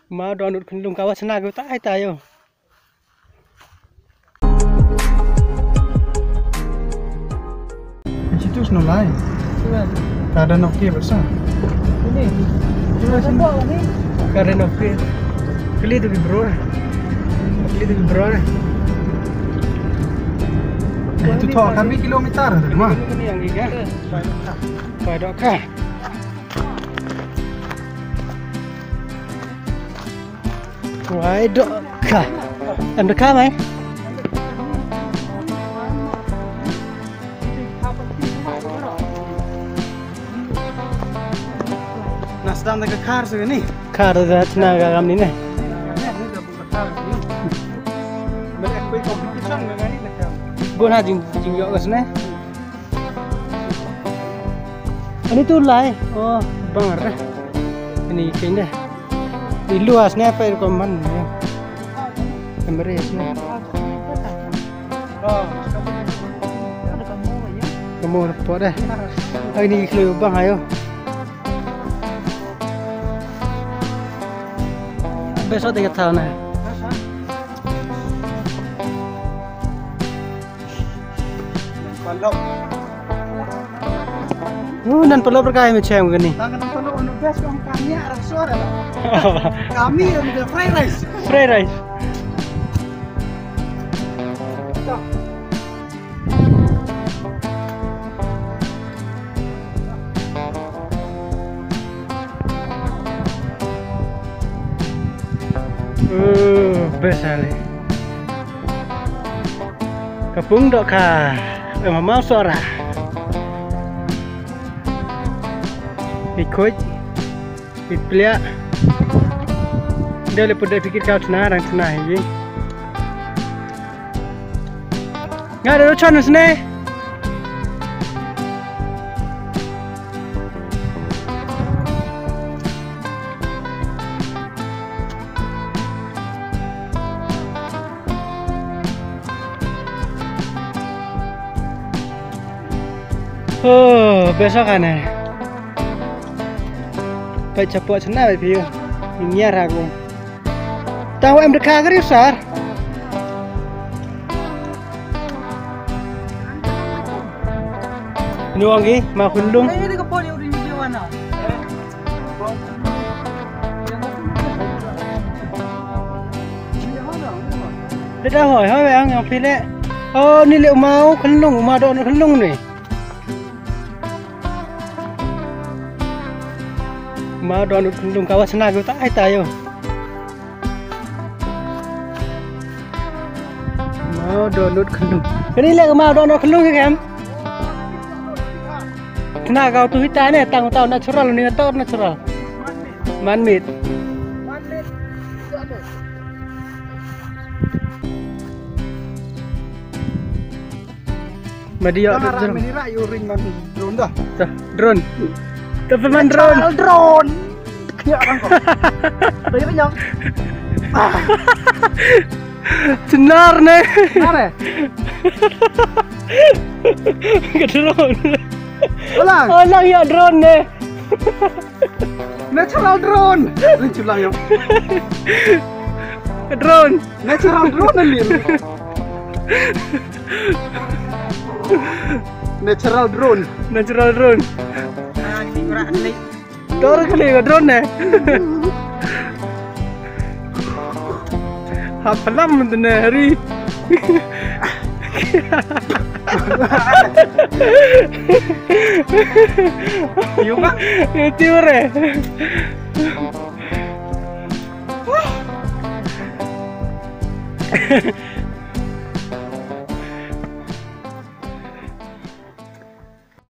Mau download kendung kawas senaga tak tayo. Situ senulai. Keadaan oke besar. Ini. Cuma sini. Keadaan oke. Kali itu bro. Kali itu bro. Itu toh kami kilometer tu mah. Ini yang giga. Pada kah? Why do kah? Anda kah mai? Nah sedang dekat kar segini. Kar dah tenaga kami ni. Mereka pergi competition dengan ini nak. Gue nak jing yuk ke sana. Ini tu lai. Oh, bangar. Ini kena. Di luasnya apa itu koman ya? Kemeresnya. Oh, Kamu repot dah. Ini kelu bang ayo. Besok 3 tahun dah. Palok. Dan perlu berkaya macam ni. Tangan palok untuk best kami arah suara. Kami udah fried rice. Fried rice. Besar ni. Kapung dok kah? Mau suara. Ikut. Itplia. Dia lepas dah fikir kau tenang, orang tenang ini. Nggak ada lucuan sini. Oh, besok kan eh. Baik cepat senang baik view. Ini aku. Tahu em dekat ke Risar? Ini wangi, mau kundung. Ini dekat poli udah video mana? Dia dah hỏi bang yang pilih. Oh, ni lek mau kundung, mau dok kundung ni. Mau download kendung kawas senaga tak tayo. Mau download kendung. Ini lek mau download kendung ke kam? Tenaga tu kita ni tahu natural ni tahu natural. Man made. Madi ya drone. Ini rayu ring man drone dah. Drone. Teman drone. Drone. Kaya orang kok. Tapi penyok. Cenar nih. Cenar ya? Ke drone. Ulang. Ulang ya drone nih. Natural drone. Lucu lang yun. Drone. Natural drone nanti. Natural drone. Natural drone. Dor kali ke drone nih. Hafalam tu hari. Yuka. Tiur eh.